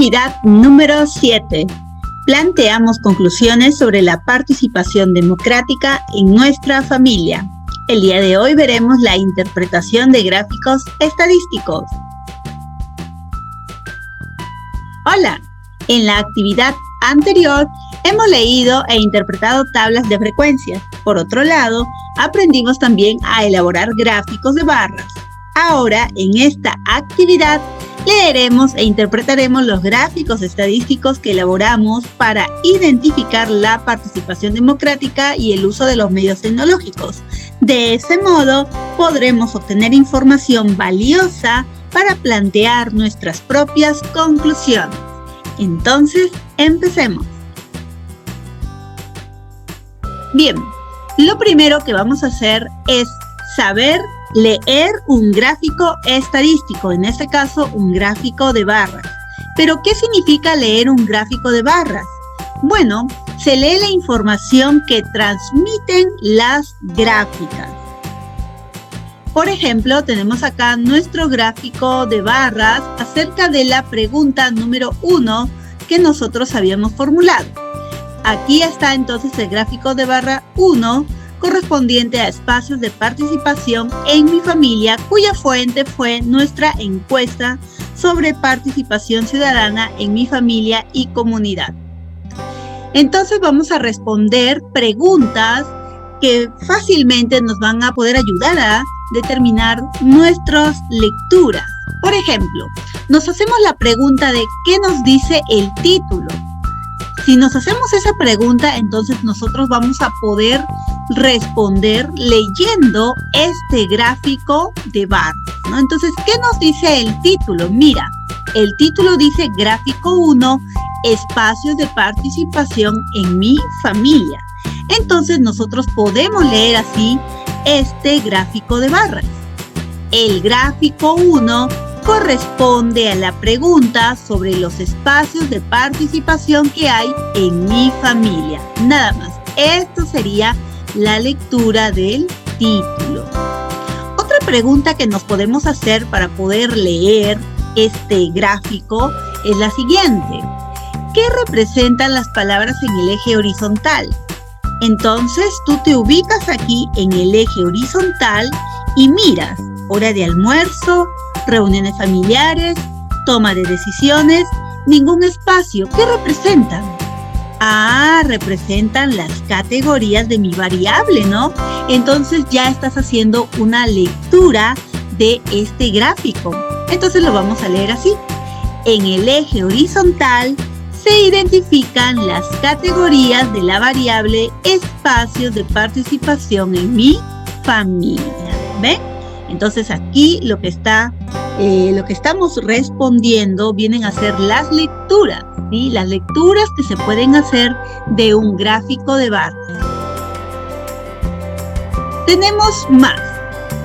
Actividad número 7. Planteamos conclusiones sobre la participación democrática en nuestra familia. El día de hoy veremos la interpretación de gráficos estadísticos. Hola, en la actividad anterior hemos leído e interpretado tablas de frecuencias. Por otro lado, aprendimos también a elaborar gráficos de barras. Ahora, en esta actividad, leeremos e interpretaremos los gráficos estadísticos que elaboramos para identificar la participación democrática y el uso de los medios tecnológicos. De ese modo, podremos obtener información valiosa para plantear nuestras propias conclusiones. Entonces, empecemos. Bien, lo primero que vamos a hacer es saber leer un gráfico estadístico, en este caso un gráfico de barras. ¿Pero qué significa leer un gráfico de barras? Bueno, se lee la información que transmiten las gráficas. Por ejemplo, tenemos acá nuestro gráfico de barras acerca de la pregunta número 1 que nosotros habíamos formulado. Aquí está entonces el gráfico de barra 1 correspondiente a espacios de participación en mi familia, cuya fuente fue nuestra encuesta sobre participación ciudadana en mi familia y comunidad. Entonces vamos a responder preguntas que fácilmente nos van a poder ayudar a determinar nuestras lecturas. Por ejemplo, nos hacemos la pregunta de ¿qué nos dice el título? Si nos hacemos esa pregunta, entonces nosotros vamos a poder responder leyendo este gráfico de barras, ¿no? Entonces, ¿qué nos dice el título? Mira, el título dice Gráfico 1, espacios de participación en mi familia. Entonces, nosotros podemos leer así este gráfico de barras. El gráfico 1 corresponde a la pregunta sobre los espacios de participación que hay en mi familia. Nada más. Esto sería la lectura del título. Otra pregunta que nos podemos hacer para poder leer este gráfico es la siguiente. ¿Qué representan las palabras en el eje horizontal? Entonces tú te ubicas aquí en el eje horizontal y miras hora de almuerzo, reuniones familiares, toma de decisiones, ningún espacio. ¿Qué representan? Representan las categorías de mi variable, ¿no? Entonces ya estás haciendo una lectura de este gráfico. Entonces lo vamos a leer así. En el eje horizontal se identifican las categorías de la variable espacios de participación en mi familia. ¿Ven? Entonces aquí lo que estamos respondiendo vienen a ser las lecturas, ¿sí? Las lecturas que se pueden hacer de un gráfico de barras. Tenemos más.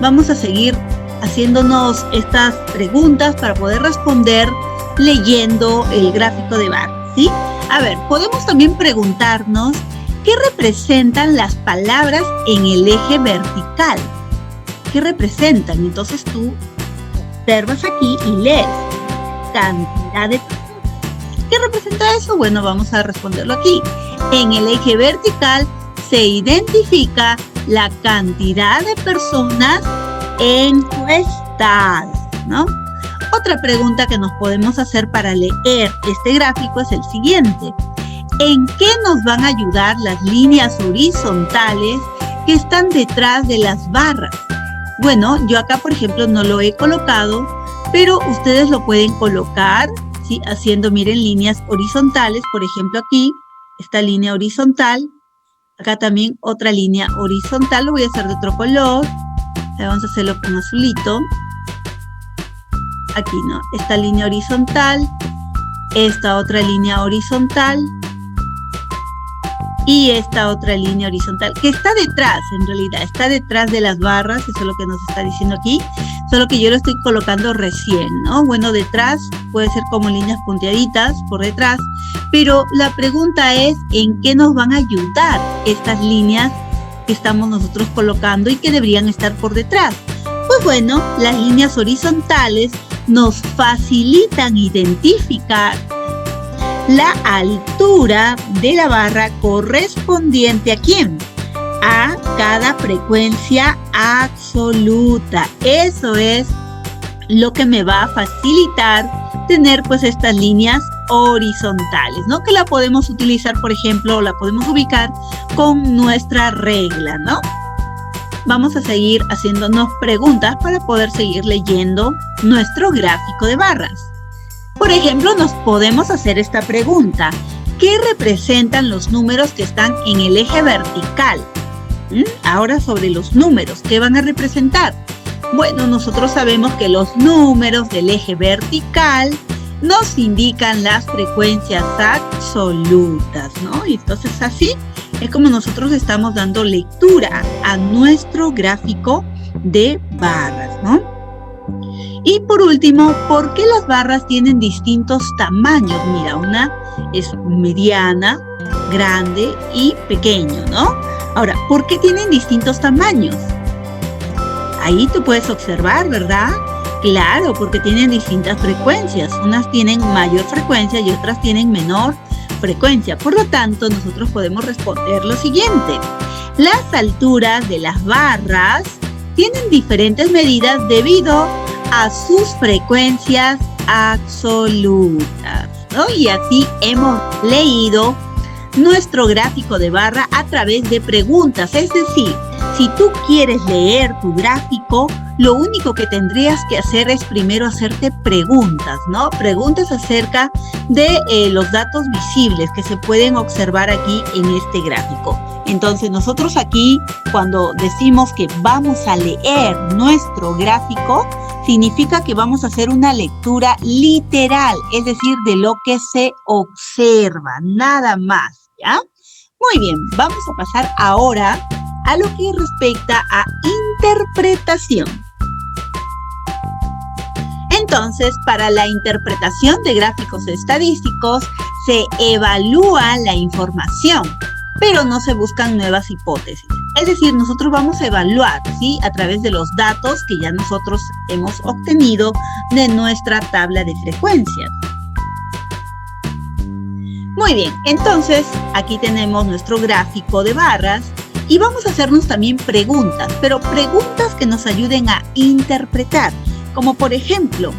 Vamos a seguir haciéndonos estas preguntas para poder responder leyendo el gráfico de barras, ¿sí? A ver, podemos también preguntarnos ¿qué representan las palabras en el eje vertical? ¿Qué representan? Entonces tú observas aquí y lees cantidad de personas. ¿Qué representa eso? Bueno, vamos a responderlo aquí. En el eje vertical se identifica la cantidad de personas encuestadas, ¿no? Otra pregunta que nos podemos hacer para leer este gráfico es el siguiente. ¿En qué nos van a ayudar las líneas horizontales que están detrás de las barras? Bueno, yo acá, por ejemplo, no lo he colocado, pero ustedes lo pueden colocar, ¿sí? Haciendo, miren, líneas horizontales. Por ejemplo, aquí, esta línea horizontal. Acá también otra línea horizontal. Lo voy a hacer de otro color. Vamos a hacerlo con azulito. Aquí, ¿no? Esta línea horizontal. Esta otra línea horizontal. Y esta otra línea horizontal que está detrás, en realidad, está detrás de las barras, eso es lo que nos está diciendo aquí, solo que yo lo estoy colocando recién, ¿no? Bueno, detrás puede ser como líneas punteaditas por detrás, pero la pregunta es ¿en qué nos van a ayudar estas líneas que estamos nosotros colocando y que deberían estar por detrás? Pues bueno, las líneas horizontales nos facilitan identificar la altura de la barra correspondiente ¿a quién? A cada frecuencia absoluta. Eso es lo que me va a facilitar tener pues estas líneas horizontales, ¿no? Que la podemos utilizar, por ejemplo, la podemos ubicar con nuestra regla, ¿no? Vamos a seguir haciéndonos preguntas para poder seguir leyendo nuestro gráfico de barras. Por ejemplo, nos podemos hacer esta pregunta. ¿Qué representan los números que están en el eje vertical? Ahora sobre los números, ¿qué van a representar? Bueno, nosotros sabemos que los números del eje vertical nos indican las frecuencias absolutas, ¿no? Y entonces así es como nosotros estamos dando lectura a nuestro gráfico de barras, ¿no? Y por último, ¿por qué las barras tienen distintos tamaños? Mira, una es mediana, grande y pequeño, ¿no? Ahora, ¿por qué tienen distintos tamaños? Ahí tú puedes observar, ¿verdad? Claro, porque tienen distintas frecuencias. Unas tienen mayor frecuencia y otras tienen menor frecuencia. Por lo tanto, nosotros podemos responder lo siguiente. Las alturas de las barras tienen diferentes medidas debido a sus frecuencias absolutas, ¿no? Y así hemos leído nuestro gráfico de barra a través de preguntas. Es decir, si tú quieres leer tu gráfico, lo único que tendrías que hacer es primero hacerte preguntas, ¿no? Preguntas acerca de los datos visibles que se pueden observar aquí en este gráfico. Entonces, nosotros aquí, cuando decimos que vamos a leer nuestro gráfico, significa que vamos a hacer una lectura literal, es decir, de lo que se observa, nada más, ¿ya? Muy bien, vamos a pasar ahora a lo que respecta a interpretación. Entonces, para la interpretación de gráficos estadísticos se evalúa la información, pero no se buscan nuevas hipótesis. Es decir, nosotros vamos a evaluar, ¿sí? A través de los datos que ya nosotros hemos obtenido de nuestra tabla de frecuencias. Muy bien, entonces aquí tenemos nuestro gráfico de barras y vamos a hacernos también preguntas, pero preguntas que nos ayuden a interpretar, como por ejemplo,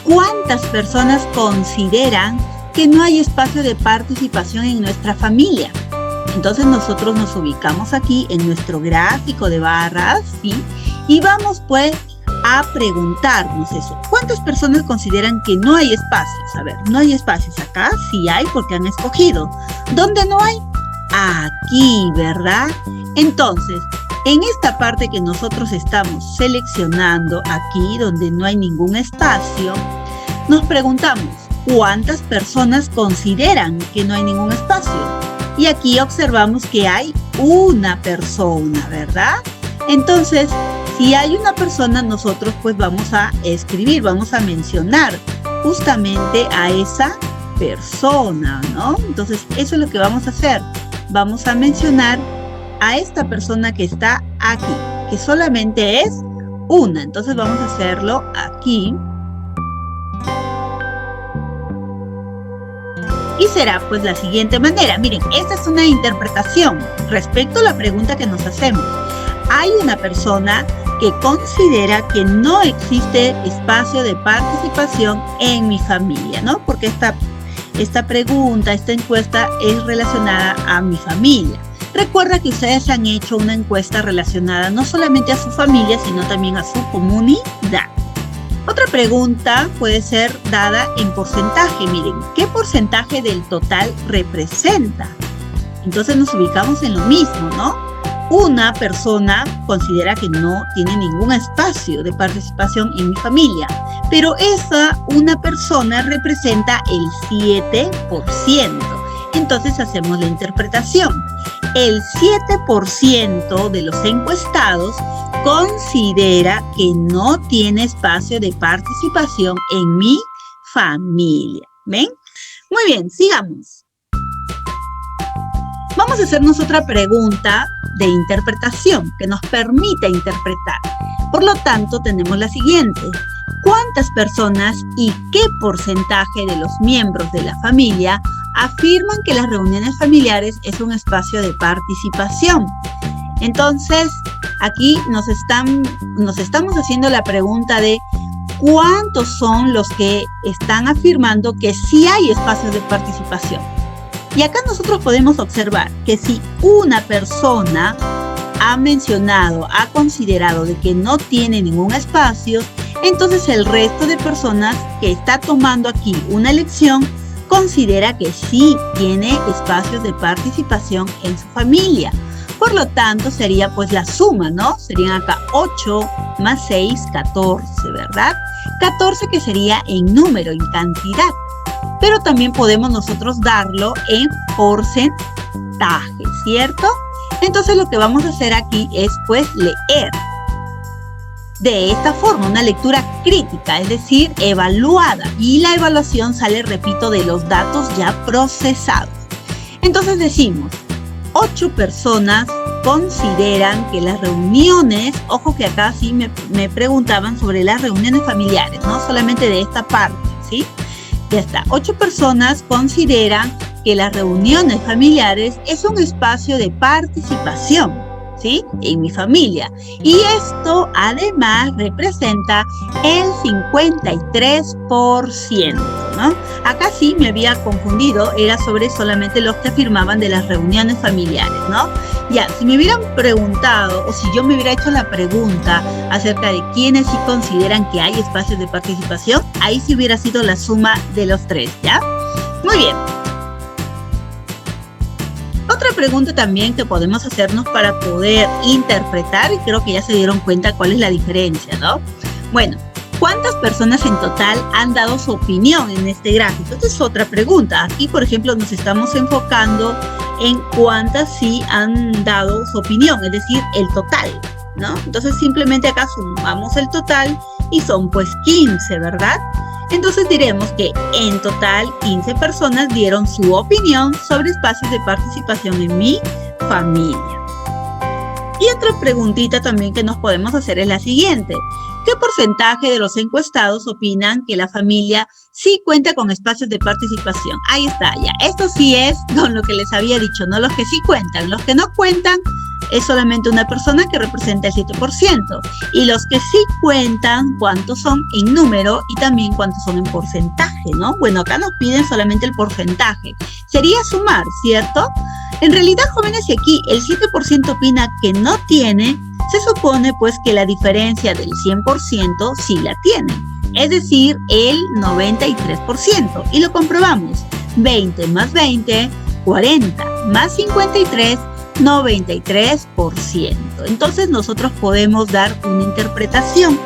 ¿cuántas personas consideran que no hay espacio de participación en nuestra familia? Entonces nosotros nos ubicamos aquí en nuestro gráfico de barras, ¿sí? Y vamos pues a preguntarnos eso. ¿Cuántas personas consideran que no hay espacios? A ver, no hay espacios acá, sí hay porque han escogido. ¿Dónde no hay? Aquí, ¿verdad? Entonces, en esta parte que nosotros estamos seleccionando aquí, donde no hay ningún espacio, nos preguntamos, ¿cuántas personas consideran que no hay ningún espacio? Y aquí observamos que hay una persona, ¿verdad? Entonces, si hay una persona, nosotros pues vamos a escribir, vamos a mencionar justamente a esa persona, ¿no? Entonces, eso es lo que vamos a hacer. Vamos a mencionar a esta persona que está aquí, que solamente es una. Entonces, vamos a hacerlo aquí. Y será pues la siguiente manera. Miren, esta es una interpretación respecto a la pregunta que nos hacemos. Hay una persona que considera que no existe espacio de participación en mi familia, ¿no? Porque esta pregunta, esta encuesta es relacionada a mi familia. Recuerda que ustedes han hecho una encuesta relacionada no solamente a su familia, sino también a su comunidad. Otra pregunta puede ser dada en porcentaje. Miren, ¿qué porcentaje del total representa? Entonces nos ubicamos en lo mismo, ¿no? Una persona considera que no tiene ningún espacio de participación en mi familia, pero una persona representa el 7%. Entonces hacemos la interpretación. El 7% de los encuestados considera que no tiene espacio de participación en mi familia. ¿Ven? Muy bien, sigamos. Vamos a hacernos otra pregunta de interpretación que nos permite interpretar. Por lo tanto, tenemos la siguiente. ¿Cuántas personas y qué porcentaje de los miembros de la familia afirman que las reuniones familiares es un espacio de participación. Entonces, aquí nos estamos haciendo la pregunta de ¿cuántos son los que están afirmando que sí hay espacios de participación? Y acá nosotros podemos observar que si una persona ha mencionado, ha considerado de que no tiene ningún espacio, entonces el resto de personas que está tomando aquí una elección considera que sí tiene espacios de participación en su familia. Por lo tanto, sería pues la suma, ¿no? Serían acá 8 más 6, 14, ¿verdad? 14 que sería en número, en cantidad. Pero también podemos nosotros darlo en porcentaje, ¿cierto? Entonces lo que vamos a hacer aquí es pues leer. De esta forma, una lectura crítica, es decir, evaluada. Y la evaluación sale, repito, de los datos ya procesados. Entonces decimos, 8 personas consideran que las reuniones, ojo que acá sí me preguntaban sobre las reuniones familiares, no solamente de esta parte, ¿sí? Ya está, 8 personas consideran que las reuniones familiares es un espacio de participación, ¿sí? En mi familia. Y esto además representa el 53%, ¿no? Acá sí me había confundido, era sobre solamente los que afirmaban de las reuniones familiares, ¿no? Ya, si me hubieran preguntado o si yo me hubiera hecho la pregunta acerca de quiénes sí consideran que hay espacios de participación, ahí sí hubiera sido la suma de los 3, ¿ya? Muy bien. Otra pregunta también que podemos hacernos para poder interpretar, y creo que ya se dieron cuenta cuál es la diferencia, ¿no? Bueno, ¿cuántas personas en total han dado su opinión en este gráfico? Esta es otra pregunta. Aquí, por ejemplo, nos estamos enfocando en cuántas sí han dado su opinión, es decir, el total, ¿no? Entonces, simplemente acá sumamos el total y son pues 15, ¿verdad? Entonces diremos que en total 15 personas dieron su opinión sobre espacios de participación en mi familia. Y otra preguntita también que nos podemos hacer es la siguiente. ¿Qué porcentaje de los encuestados opinan que la familia sí cuenta con espacios de participación? Ahí está, ya. Esto sí es con lo que les había dicho, ¿no? Los que sí cuentan. Los que no cuentan es solamente una persona que representa el 7%. Y los que sí cuentan, ¿cuántos son en número y también cuántos son en porcentaje, ¿no? Bueno, acá nos piden solamente el porcentaje. Sería sumar, ¿cierto? En realidad, jóvenes, si aquí el 7% opina que no tiene, se supone pues que la diferencia del 100% sí la tiene, es decir, el 93%. Y lo comprobamos, 20 más 20, 40, más 53, 93%. Entonces nosotros podemos dar una interpretación.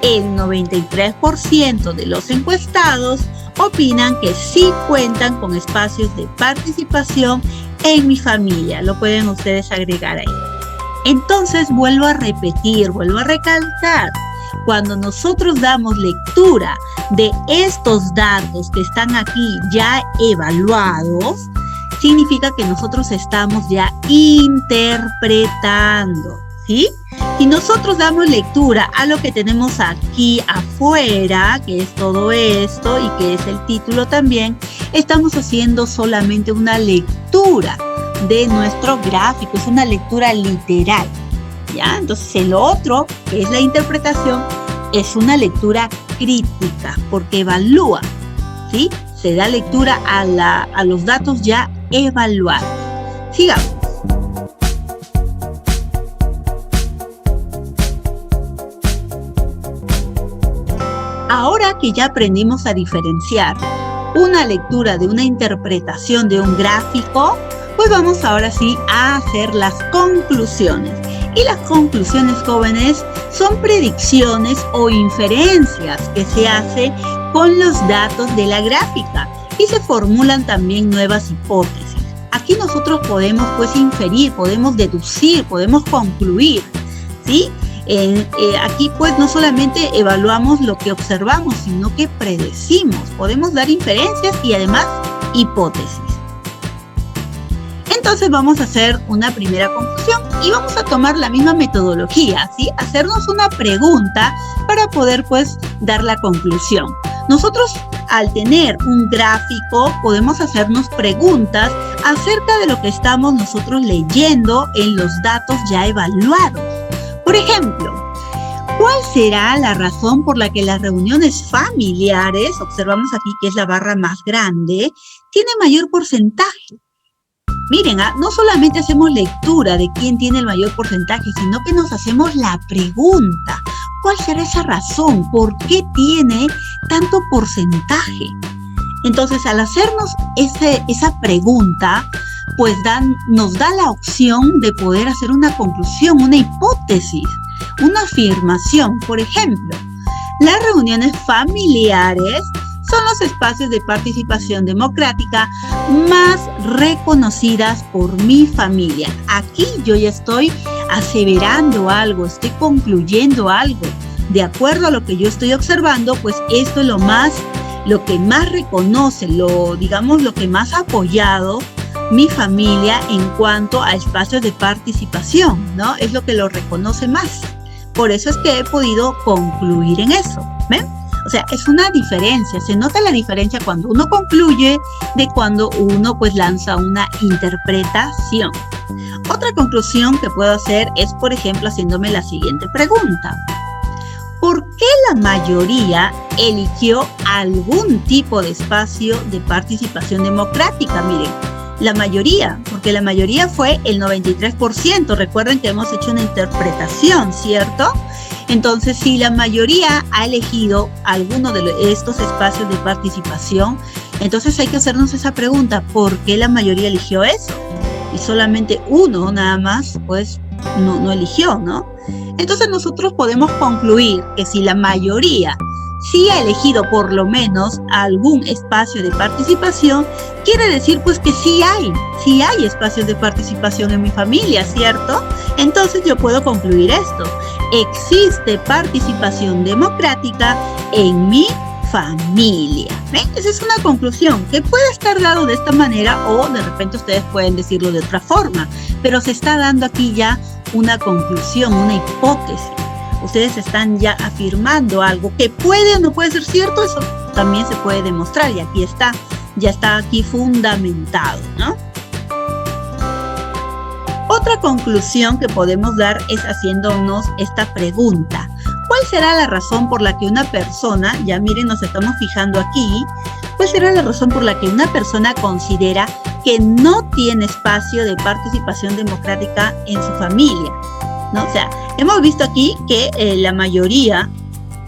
El 93% de los encuestados opinan que sí cuentan con espacios de participación en mi familia. Lo pueden ustedes agregar ahí. Entonces vuelvo a repetir, vuelvo a recalcar, cuando nosotros damos lectura de estos datos que están aquí ya evaluados, significa que nosotros estamos ya interpretando, ¿sí? Si nosotros damos lectura a lo que tenemos aquí afuera, que es todo esto y que es el título también, estamos haciendo solamente una lectura de nuestro gráfico, es una lectura literal, ¿ya? Entonces el otro, que es la interpretación, es una lectura crítica, porque evalúa, ¿sí? Se da lectura a los datos ya evaluados. Sigamos. Ahora que ya aprendimos a diferenciar una lectura de una interpretación de un gráfico, pues vamos ahora sí a hacer las conclusiones. Y las conclusiones, jóvenes, son predicciones o inferencias que se hacen con los datos de la gráfica y se formulan también nuevas hipótesis. Aquí nosotros podemos pues inferir, podemos deducir, podemos concluir, ¿sí? Aquí pues no solamente evaluamos lo que observamos, sino que predecimos. Podemos dar inferencias y además hipótesis. Entonces vamos a hacer una primera conclusión y vamos a tomar la misma metodología, ¿sí? Hacernos una pregunta para poder pues dar la conclusión. Nosotros Al tener un gráfico, podemos hacernos preguntas acerca de lo que estamos nosotros leyendo en los datos ya evaluados. Por ejemplo, ¿cuál será la razón por la que las reuniones familiares, observamos aquí que es la barra más grande, tiene mayor porcentaje? Miren, no solamente hacemos lectura de quién tiene el mayor porcentaje, sino que nos hacemos la pregunta. ¿Cuál será esa razón? ¿Por qué tiene tanto porcentaje? Entonces, al hacernos esa pregunta, pues nos da la opción de poder hacer una conclusión, una hipótesis, una afirmación. Por ejemplo, las reuniones familiares son los espacios de participación democrática más reconocidas por mi familia. Aquí yo ya estoy aseverando algo, estoy concluyendo algo. De acuerdo a lo que yo estoy observando, pues esto es lo que más reconoce, lo que más ha apoyado mi familia en cuanto a espacios de participación, ¿no? Es lo que lo reconoce más. Por eso es que he podido concluir en eso, ¿ven? O sea, es una diferencia, se nota la diferencia cuando uno concluye de cuando uno pues lanza una interpretación. Otra conclusión que puedo hacer es, por ejemplo, haciéndome la siguiente pregunta. ¿Por qué la mayoría eligió algún tipo de espacio de participación democrática? Miren, la mayoría, porque la mayoría fue el 93%. Recuerden que hemos hecho una interpretación, ¿cierto? Entonces, si la mayoría ha elegido alguno de estos espacios de participación, entonces hay que hacernos esa pregunta, ¿por qué la mayoría eligió eso? Y solamente uno nada más, pues, no eligió, ¿no? Entonces nosotros podemos concluir que si la mayoría sí ha elegido por lo menos algún espacio de participación, quiere decir pues que sí hay espacios de participación en mi familia, ¿cierto? Entonces yo puedo concluir esto: existe participación democrática en mi familia. ¿Ven? Esa es una conclusión que puede estar dado de esta manera o de repente ustedes pueden decirlo de otra forma, pero se está dando aquí ya una conclusión, una hipótesis. Ustedes están ya afirmando algo que puede o no puede ser cierto, eso también se puede demostrar y aquí está, ya está aquí fundamentado, ¿no? Otra conclusión que podemos dar es haciéndonos esta pregunta: ¿cuál será la razón por la que una persona, ya miren, nos estamos fijando aquí, cuál será la razón por la que una persona considera que no tiene espacio de participación democrática en su familia? ¿No? O sea, hemos visto aquí que la mayoría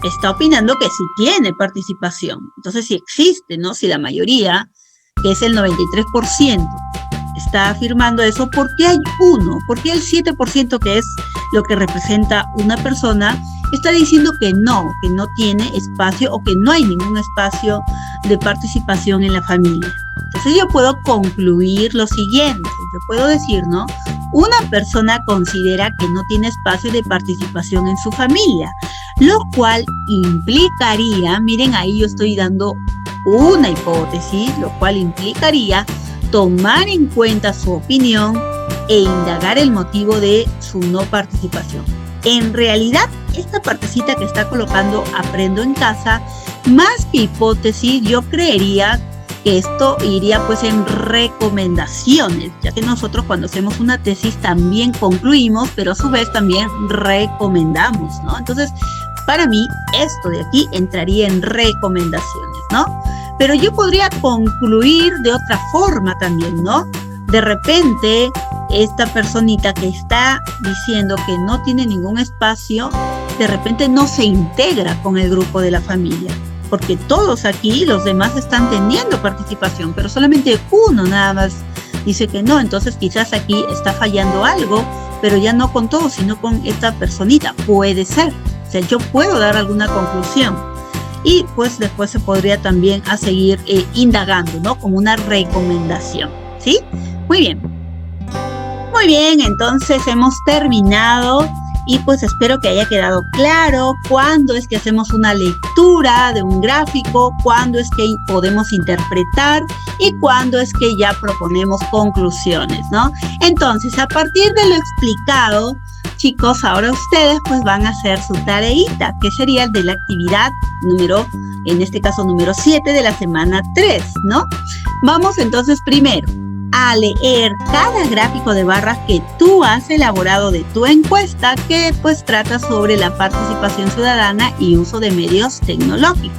está opinando que sí tiene participación. Entonces, si existe, ¿no? Si la mayoría, que es el 93%, está afirmando eso, ¿por qué hay uno? ¿Por qué el 7%, que es lo que representa una persona, está diciendo que no tiene espacio o que no hay ningún espacio de participación en la familia? Entonces yo puedo concluir lo siguiente, yo puedo decir, ¿no? Una persona considera que no tiene espacio de participación en su familia, lo cual implicaría, miren, ahí yo estoy dando una hipótesis, lo cual implicaría tomar en cuenta su opinión e indagar el motivo de su no participación. En realidad, esta partecita que está colocando aprendo en casa, más que hipótesis, yo creería que esto iría pues en recomendaciones, ya que nosotros cuando hacemos una tesis también concluimos, pero a su vez también recomendamos, ¿no? Entonces, para mí, esto de aquí entraría en recomendaciones, ¿no? Pero yo podría concluir de otra forma también, ¿no? De repente, esta personita que está diciendo que no tiene ningún espacio, de repente no se integra con el grupo de la familia, porque todos aquí, los demás están teniendo participación, pero solamente uno nada más dice que no. Entonces quizás aquí está fallando algo, pero ya no con todos, sino con esta personita. Puede ser, o sea, yo puedo dar alguna conclusión y pues después se podría también a seguir indagando, ¿no? Como una recomendación, ¿sí? Muy bien. Muy bien, entonces hemos terminado. Y pues espero que haya quedado claro cuándo es que hacemos una lectura de un gráfico, cuándo es que podemos interpretar y cuándo es que ya proponemos conclusiones, ¿no? Entonces, a partir de lo explicado, chicos, ahora ustedes pues van a hacer su tareita, que sería el de la actividad en este caso número 7 de la semana 3, ¿no? Vamos entonces primero a leer cada gráfico de barras que tú has elaborado de tu encuesta, que pues trata sobre la participación ciudadana y uso de medios tecnológicos.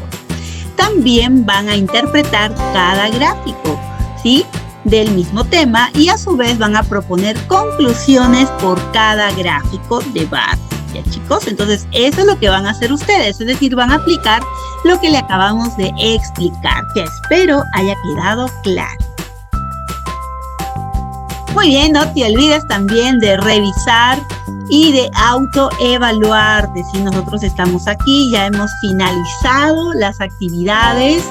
También van a interpretar cada gráfico, ¿sí?, del mismo tema, y a su vez van a proponer conclusiones por cada gráfico de barras. ¿Ya, chicos? Entonces eso es lo que van a hacer ustedes, es decir, van a aplicar lo que le acabamos de explicar, que espero haya quedado claro. Muy bien, no te olvides también de revisar y de autoevaluarte. Si nosotros estamos aquí, ya hemos finalizado las actividades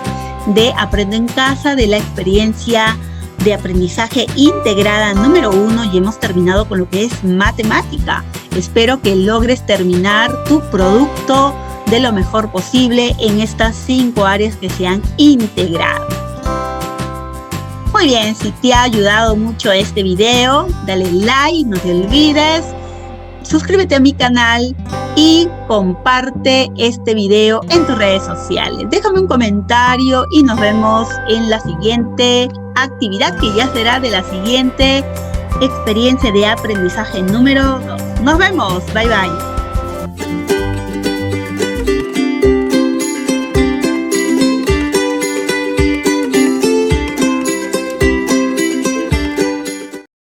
de Aprende en Casa, de la experiencia de aprendizaje integrada número 1, y hemos terminado con lo que es matemática. Espero que logres terminar tu producto de lo mejor posible en estas 5 áreas que se han integrado. Muy bien, si te ha ayudado mucho este video, dale like, no te olvides, suscríbete a mi canal y comparte este video en tus redes sociales. Déjame un comentario y nos vemos en la siguiente actividad, que ya será de la siguiente experiencia de aprendizaje número 2. Nos vemos, bye bye.